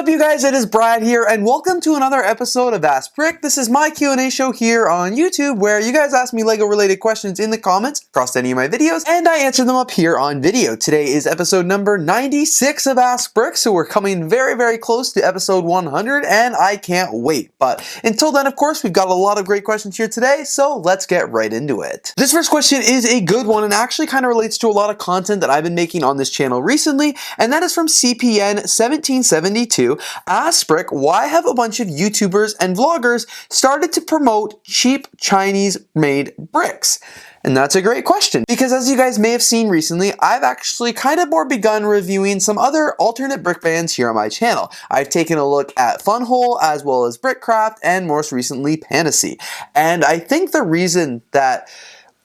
up, you guys? It is Brad here, and welcome to another episode of Ask Brick. This is my Q&A show here on YouTube, where you guys ask me LEGO-related questions in the comments across any of my videos, and I answer them up here on video. Today is episode number 96 of Ask Brick, so we're coming very, very close to episode 100, and I can't wait. But until then, of course, we've got a lot of great questions here today, so let's get right into it. This first question is a good one, and actually kind of relates to a lot of content that I've been making on this channel recently, and that is from CPN 1772. Ask Brick, why have a bunch of YouTubers and vloggers started to promote cheap Chinese-made bricks? And that's a great question, because as you guys may have seen recently, I've actually kind of more begun reviewing some other alternate brick brands here on my channel. I've taken a look at Funhole, as well as Brickcraft, and most recently Panacea. And I think the reason that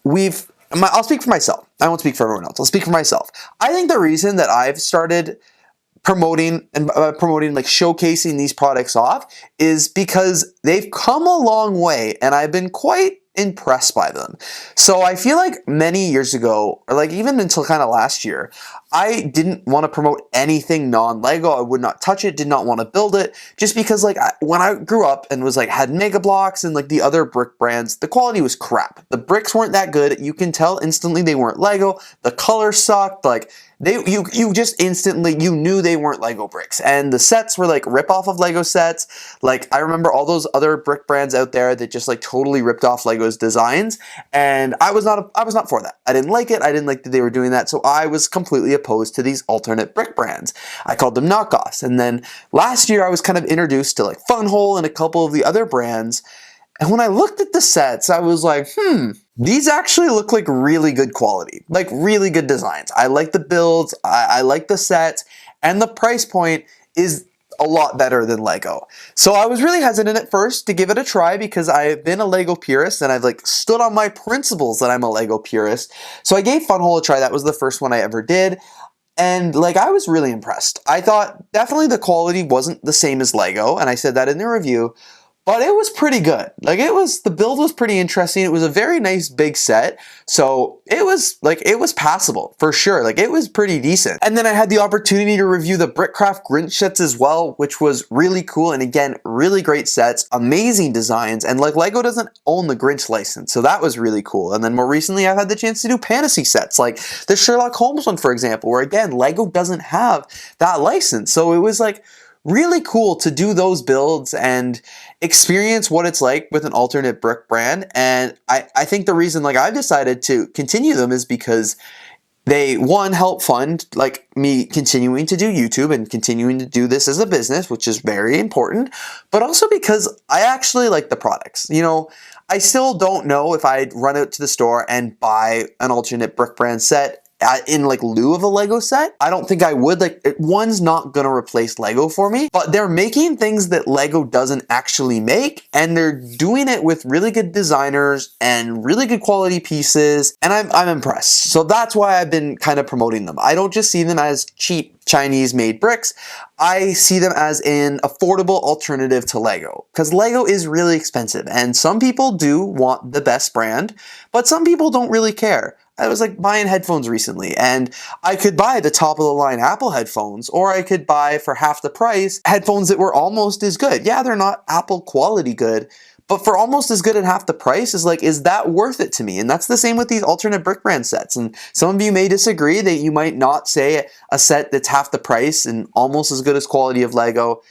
I'll speak for myself. I won't speak for everyone else. I'll speak for myself. I think the reason that I've started promoting, like showcasing these products off is because they've come a long way and I've been quite impressed by them. So I feel like many years ago, or like even until kind of last year, I didn't want to promote anything non-Lego. I would not touch it, did not want to build it, just because like when I grew up and was like had Mega Blocks and like the other brick brands, the quality was crap. The bricks weren't that good. You can tell instantly they weren't Lego. The color sucked. Like you just instantly, you knew they weren't Lego bricks. And the sets were like rip off of Lego sets. Like I remember all those other brick brands out there that just like totally ripped off Lego's designs. And I was not for that. I didn't like it. I didn't like that they were doing that. So I was completely opposed to these alternate brick brands. I called them knockoffs. And then last year I was kind of introduced to like Funhole and a couple of the other brands. And when I looked at the sets, I was like, these actually look like really good quality, like really good designs. I like the builds, I like the sets, and the price point is a lot better than Lego. So I was really hesitant at first to give it a try because I've been a Lego purist and I've like stood on my principles that I'm a Lego purist. So I gave Funhole a try. That was the first one I ever did. And like, I was really impressed. I thought definitely the quality wasn't the same as Lego, and I said that in the review, but it was pretty good. Like the build was pretty interesting. It was a very nice big set. So it was passable for sure. Like it was pretty decent. And then I had the opportunity to review the Brickcraft Grinch sets as well, which was really cool. And again, really great sets, amazing designs. And like Lego doesn't own the Grinch license. So that was really cool. And then more recently, I've had the chance to do Panacea sets, like the Sherlock Holmes one, for example, where again, Lego doesn't have that license. So it was like really cool to do those builds and experience what it's like with an alternate brick brand. And I think the reason like I've decided to continue them is because they, one, help fund like me continuing to do YouTube and continuing to do this as a business, which is very important, but also because I actually like the products. You know, I still don't know if I'd run out to the store and buy an alternate brick brand set in like lieu of a Lego set. I don't think I would. Like one's not gonna replace Lego for me, but they're making things that Lego doesn't actually make, and they're doing it with really good designers and really good quality pieces, and I'm impressed. So that's why I've been kind of promoting them. I don't just see them as cheap Chinese made bricks. I see them as an affordable alternative to Lego, because Lego is really expensive and some people do want the best brand, but some people don't really care. I was like buying headphones recently, and I could buy the top of the line Apple headphones, or I could buy for half the price headphones that were almost as good. Yeah, they're not Apple quality good, but for almost as good at half the price is that worth it to me? And that's the same with these alternate brick brand sets. And some of you may disagree that you might not say a set that's half the price and almost as good as quality of Lego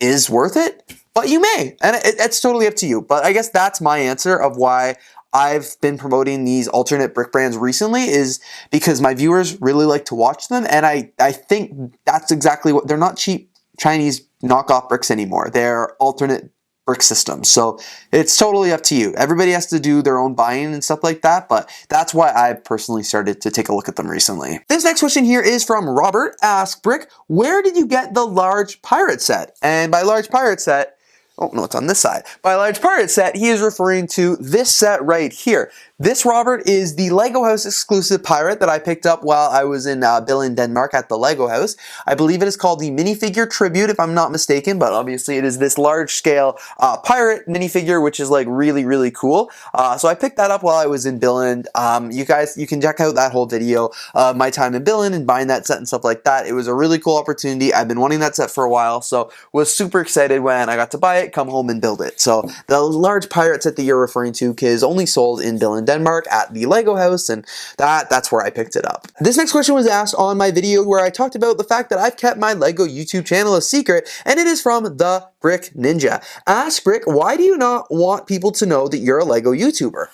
is worth it, but you may, and it's totally up to you. But I guess that's my answer of why I've been promoting these alternate brick brands recently, is because my viewers really like to watch them, and I think that's exactly what, they're not cheap Chinese knockoff bricks anymore. They're alternate brick systems. So it's totally up to you. Everybody has to do their own buying and stuff like that, but that's why I've personally started to take a look at them recently. This next question here is from Robert. Ask Brick, where did you get the large pirate set? And by large pirate set, oh no, it's on this side. By large pirate set, he is referring to this set right here. This, Robert, is the LEGO House exclusive pirate that I picked up while I was in Billund, Denmark at the LEGO House. I believe it is called the Minifigure Tribute, if I'm not mistaken, but obviously it is this large-scale pirate minifigure, which is like really, really cool. So I picked that up while I was in Billund. You can check out that whole video of my time in Billund and buying that set and stuff like that. It was a really cool opportunity. I've been wanting that set for a while, so was super excited when I got to buy it, come home, and build it. So the large pirate set that you're referring to is only sold in Billund, Denmark at the LEGO House, and that's where I picked it up. This next question was asked on my video where I talked about the fact that I've kept my LEGO YouTube channel a secret, and it is from the Brick Ninja. Ask Brick, why do you not want people to know that you're a LEGO YouTuber?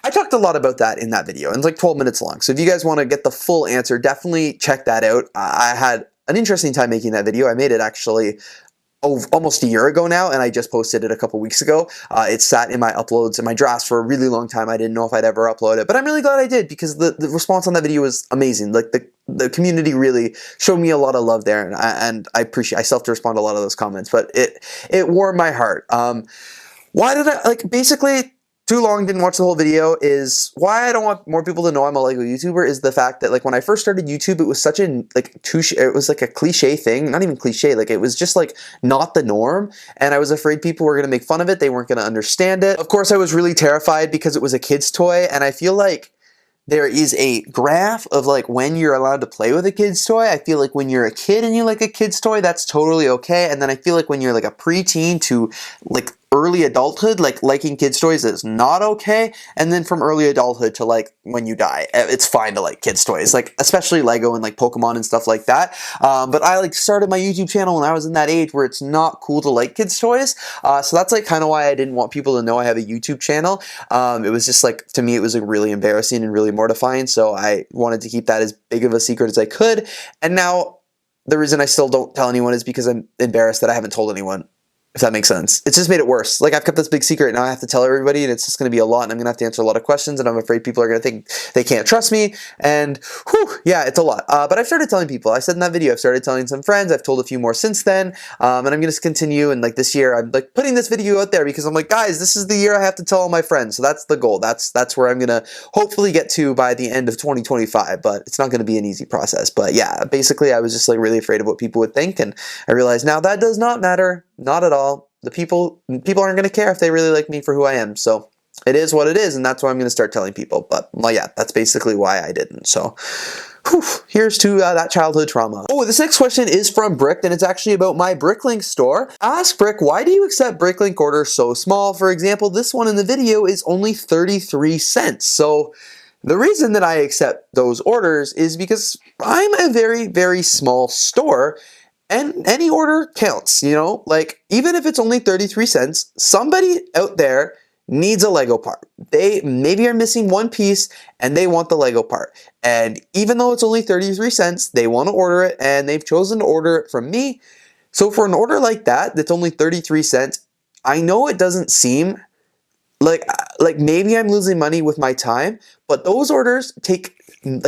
I talked a lot about that in that video, and it's like 12 minutes long, so if you guys want to get the full answer, definitely check that out. I had an interesting time making that video. I made it actually almost a year ago now, and I just posted it a couple weeks ago. It sat in my uploads and my drafts for a really long time. I didn't know if I'd ever upload it, but I'm really glad I did because the response on that video was amazing. Like the community really showed me a lot of love there, and I appreciate. I still have to respond to a lot of those comments, but it warmed my heart. Why did I basically? Too long, didn't watch the whole video, is why I don't want more people to know I'm a LEGO YouTuber is the fact that when I first started YouTube, it was such a it was like a cliche thing, not even cliche, it was just not the norm, and I was afraid people were going to make fun of it, they weren't going to understand it. Of course, I was really terrified because it was a kid's toy, and I feel like there is a graph of when you're allowed to play with a kid's toy. I feel like when you're a kid and you like a kid's toy, that's totally okay, and then I feel like when you're a preteen to early adulthood, liking kids' toys is not okay, and then from early adulthood to when you die, it's fine to like kids' toys, especially Lego and Pokemon and stuff like that. But I started my YouTube channel when I was in that age where it's not cool to like kids' toys, so that's kind of why I didn't want people to know I have a YouTube channel. It was just to me, it was really embarrassing and really mortifying, so I wanted to keep that as big of a secret as I could, and now the reason I still don't tell anyone is because I'm embarrassed that I haven't told anyone. If that makes sense. It's just made it worse. I've kept this big secret, and now I have to tell everybody, and it's just going to be a lot, and I'm going to have to answer a lot of questions, and I'm afraid people are going to think they can't trust me, and whew, yeah, it's a lot. But I've started telling people. I said in that video, I've started telling some friends. I've told a few more since then, and I'm going to continue, and this year, I'm putting this video out there because I'm guys, this is the year I have to tell all my friends, so that's the goal. That's where I'm going to hopefully get to by the end of 2025, but it's not going to be an easy process. But yeah, basically, I was just really afraid of what people would think, and I realized now that does not matter. Not at all. The people aren't going to care if they really like me for who I am. So it is what it is, and that's why I'm going to start telling people. But well, yeah, that's basically why I didn't. So whew, here's to that childhood trauma. Oh, this next question is from Brick, and it's actually about my BrickLink store. Ask Brick, why do you accept BrickLink orders so small? For example, this one in the video is only 33 cents. So the reason that I accept those orders is because I'm a very, very small store. And any order counts, even if it's only 33 cents, somebody out there needs a Lego part. They maybe are missing one piece and they want the Lego part. And even though it's only 33 cents, they want to order it and they've chosen to order it from me. So for an order like that, that's only 33 cents, I know it doesn't seem like maybe I'm losing money with my time, but those orders take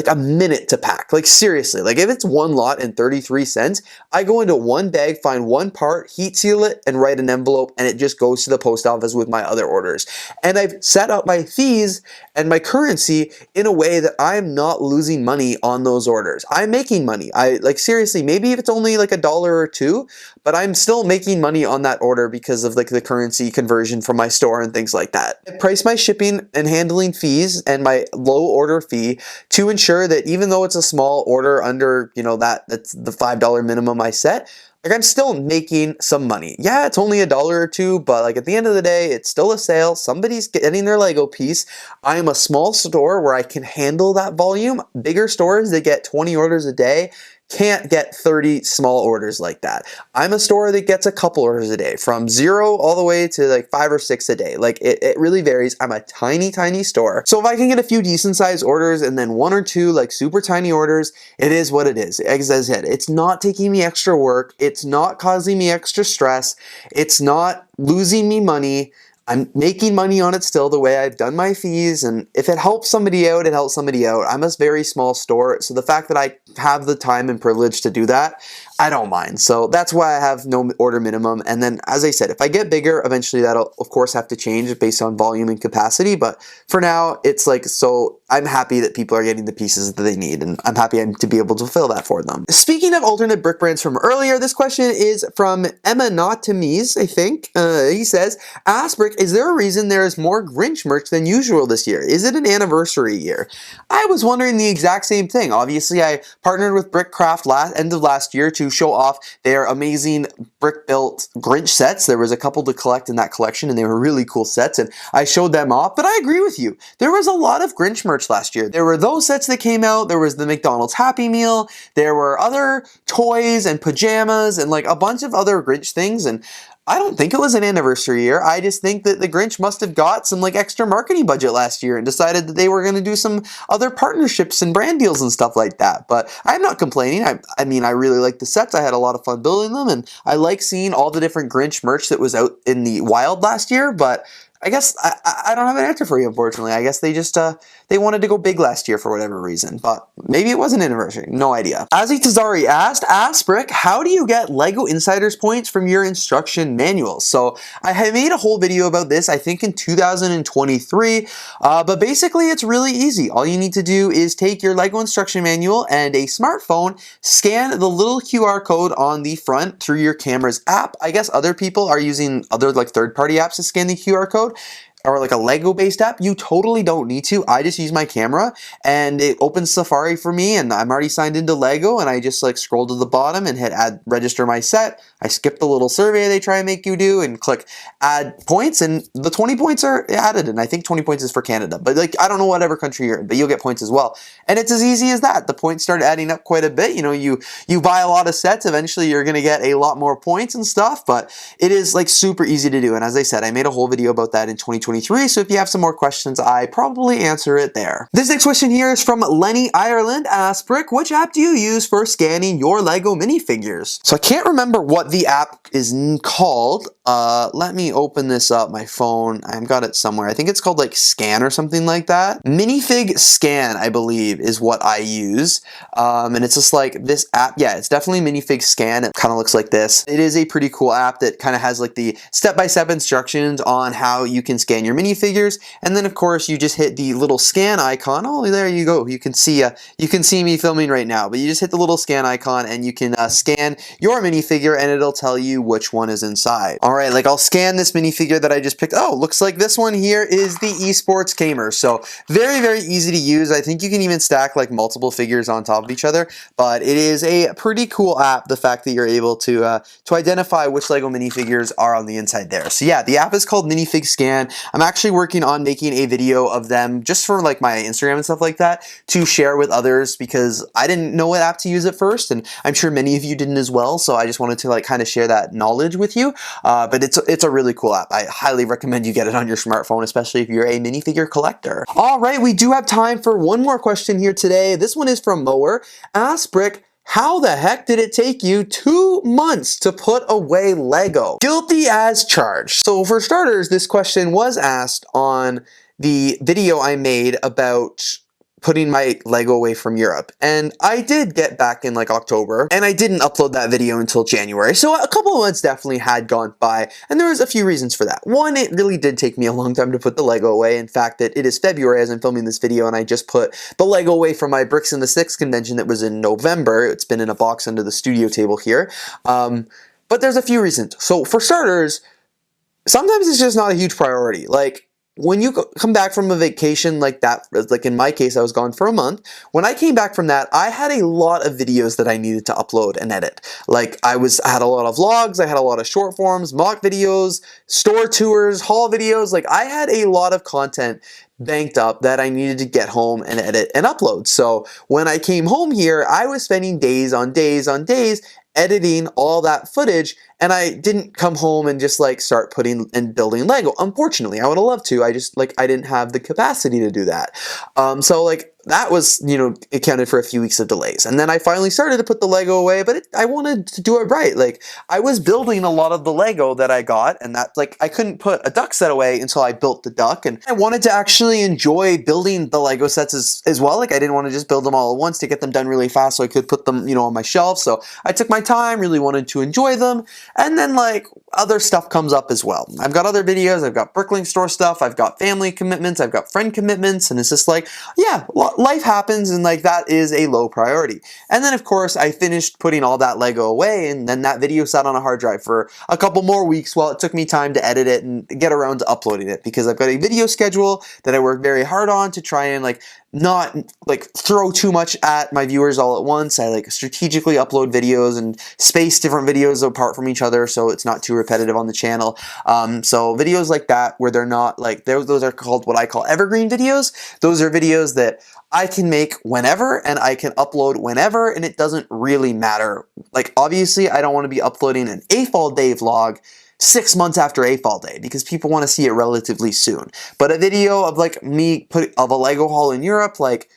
a minute to pack. Seriously, if it's one lot and 33 cents, I go into one bag, find one part, heat seal it, and write an envelope, and it just goes to the post office with my other orders. And I've set up my fees and my currency in a way that I'm not losing money on those orders. I'm making money. Seriously, maybe if it's only $1 or $2, but I'm still making money on that order because of the currency conversion from my store and things like that. I price my shipping and handling fees and my low order fee to ensure that even though it's a small order under, that's the $5 minimum I set, I'm still making some money. Yeah, it's only $1 or $2, but at the end of the day, it's still a sale. Somebody's getting their Lego piece. I am a small store where I can handle that volume. Bigger stores that get 20 orders a day can't get 30 small orders like that. I'm a store that gets a couple orders a day, from 0 all the way to 5 or 6 a day. It really varies. I'm a tiny, tiny store. So if I can get a few decent sized orders and then 1 or 2 super tiny orders, it is what it is. As I said, it's not taking me extra work. It's not causing me extra stress. It's not losing me money. I'm making money on it still the way I've done my fees, and if it helps somebody out, it helps somebody out. I'm a very small store, so the fact that I have the time and privilege to do that, I don't mind. So that's why I have no order minimum. And then, as I said, if I get bigger, eventually that'll of course have to change based on volume and capacity. But for now, it's like, so I'm happy that people are getting the pieces that they need, and I'm happy to be able to fill that for them. Speaking of alternate brick brands from earlier, this question is from Emma Notamise, I think. He says, ask Brick, is there a reason there is more Grinch merch than usual this year? Is it an anniversary year? I was wondering the exact same thing. Obviously, I partnered with Brickcraft end of last year to show off their amazing brick-built Grinch sets. There was a couple to collect in that collection, and they were really cool sets, and I showed them off. But I agree with you. There was a lot of Grinch merch last year. There were those sets that came out. There was the McDonald's Happy Meal. There were other toys and pajamas and like a bunch of other Grinch things, and I don't think it was an anniversary year. I just think that the Grinch must have got some like extra marketing budget last year and decided that they were going to do some other partnerships and brand deals and stuff like that. But I'm not complaining. I mean, I really like the sets. I had a lot of fun building them, and I like seeing all the different Grinch merch that was out in the wild last year. But I guess I don't have an answer for you, unfortunately. I guess they just, they wanted to go big last year for whatever reason, but maybe it was an anniversary. No idea. Azi Tazari asked Brick, how do you get LEGO Insiders points from your instruction manuals? So I had made a whole video about this, I think in 2023, but basically it's really easy. All you need to do is take your LEGO instruction manual and a smartphone, scan the little QR code on the front through your camera's app. I guess other people are using other like third-party apps to scan the QR code, or like a Lego based app. You totally don't need to. I just use my camera and it opens Safari for me, and I'm already signed into Lego, and I just like scroll to the bottom and hit add, register my set. I skip the little survey they try and make you do and click add points, and the 20 points are added, and I think 20 points is for Canada, but like I don't know whatever country you're in, but you'll get points as well. And it's as easy as that. The points start adding up quite a bit. You know, you buy a lot of sets, eventually you're gonna get a lot more points and stuff, but it is like super easy to do. And as I said, I made a whole video about that in 2023. So if you have some more questions, I probably answer it there. This next question here is from Lenny Ireland. Asks Brick, which app do you use for scanning your LEGO minifigures? So I can't remember what the app is called. Let me open this up, my phone. I've got it somewhere. I think it's called like Scan or something like that. Minifig Scan, I believe, is what I use. And it's just like this app. Yeah, it's definitely Minifig Scan. It kind of looks like this. It is a pretty cool app that kind of has like the step-by-step instructions on how you can scan your minifigures, and then of course you just hit the little scan icon. Oh, there you go. You can see me filming right now, but you just hit the little scan icon and you can scan your minifigure, and it'll tell you which one is inside. All right, like I'll scan this minifigure that I just picked. Oh, looks like this one here is the esports gamer. So very, very easy to use. I think you can even stack like multiple figures on top of each other, but it is a pretty cool app, the fact that you're able to identify which LEGO minifigures are on the inside there. So yeah, the app is called Minifig Scan. I'm actually working on making a video of them just for like my Instagram and stuff like that to share with others, because I didn't know what app to use at first, and I'm sure many of you didn't as well. So I just wanted to like kind of share that knowledge with you. But it's a really cool app. I highly recommend you get it on your smartphone, especially if you're a minifigure collector. All right, we do have time for one more question here today. This one is from Mower. Ask Brick, how the heck did it take you 2 months to put away Lego? Guilty as charged. So for starters, this question was asked on the video I made about putting my Lego away from Europe. And I did get back in like October, and I didn't upload that video until January. So a couple of months definitely had gone by, and there was a few reasons for that. One, it really did take me a long time to put the Lego away. In fact, it is February as I'm filming this video, and I just put the Lego away from my Bricks in the Six convention that was in November. It's been in a box under the studio table here. But there's a few reasons. So for starters, sometimes it's just not a huge priority. Like, when you come back from a vacation like that, like in my case, I was gone for a month. When I came back from that, I had a lot of videos that I needed to upload and edit. Like I had a lot of vlogs, I had a lot of short forms, mock videos, store tours, haul videos. Like I had a lot of content banked up that I needed to get home and edit and upload. So when I came home here, I was spending days on days on days editing all that footage, and I didn't come home and just like start putting and building Lego. Unfortunately, I would have loved to. I just like I didn't have the capacity to do that. So like that was, you know, accounted for a few weeks of delays. And then I finally started to put the Lego away, but I wanted to do it right. Like I was building a lot of the Lego that I got, and that like I couldn't put a duck set away until I built the duck, and I wanted to actually enjoy building the Lego sets as well. Like I didn't want to just build them all at once to get them done really fast so I could put them, you know, on my shelf. So I took my time, really wanted to enjoy them, and then like other stuff comes up as well. I've got other videos, I've got BrickLink store stuff, I've got family commitments, I've got friend commitments, and it's just like, yeah, life happens, and like that is a low priority. And then of course I finished putting all that Lego away, and then that video sat on a hard drive for a couple more weeks while it took me time to edit it and get around to uploading it, because I've got a video schedule that I work very hard on to try and like not like throw too much at my viewers all at once. I like strategically upload videos and space different videos apart from each other so it's not too repetitive on the channel. So videos like that where they're not like, those are called what I call evergreen videos. Those are videos that I can make whenever and I can upload whenever, and it doesn't really matter. Like obviously I don't want to be uploading an AFOL day vlog 6 months after AFOL day because people want to see it relatively soon. But a video of like me of a Lego haul in Europe, like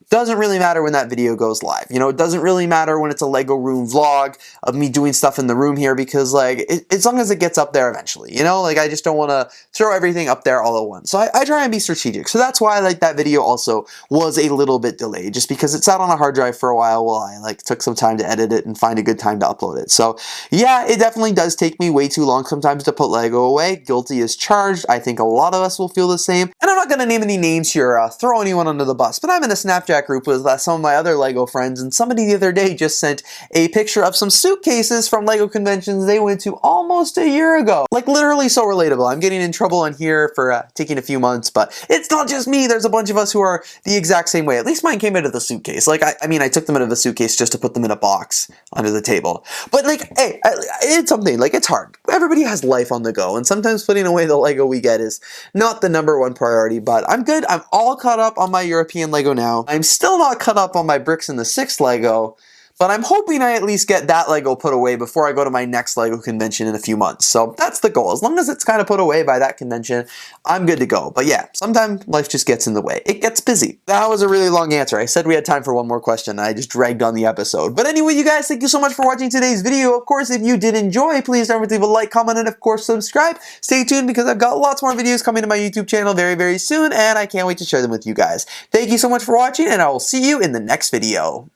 doesn't really matter when that video goes live. You know, it doesn't really matter when it's a Lego room vlog of me doing stuff in the room here, because like, as long as it gets up there eventually, you know, like I just don't want to throw everything up there all at once. So I try and be strategic. So that's why like that video also was a little bit delayed, just because it sat on a hard drive for a while I like took some time to edit it and find a good time to upload it. So yeah, it definitely does take me way too long sometimes to put Lego away. Guilty as charged. I think a lot of us will feel the same. And I'm not going to name any names here, throw anyone under the bus, but I'm in a Snapchat group with some of my other Lego friends, and somebody the other day just sent a picture of some suitcases from Lego conventions they went to almost a year ago. Like literally so relatable. I'm getting in trouble on here for taking a few months, but it's not just me. There's a bunch of us who are the exact same way. At least mine came out of the suitcase. Like I mean, I took them out of the suitcase just to put them in a box under the table. But like, hey, it's something. Like it's hard. Everybody has life on the go, and sometimes putting away the Lego we get is not the #1 priority. But I'm good. I'm all caught up on my European Lego now. I'm still not caught up on my bricks in the 6th Lego, but I'm hoping I at least get that Lego put away before I go to my next Lego convention in a few months. So that's the goal. As long as it's kind of put away by that convention, I'm good to go. But yeah, sometimes life just gets in the way. It gets busy. That was a really long answer. I said we had time for one more question, and I just dragged on the episode. But anyway, you guys, thank you so much for watching today's video. Of course, if you did enjoy, please don't forget to leave a like, comment, and of course, subscribe. Stay tuned because I've got lots more videos coming to my YouTube channel very, very soon, and I can't wait to share them with you guys. Thank you so much for watching, and I will see you in the next video.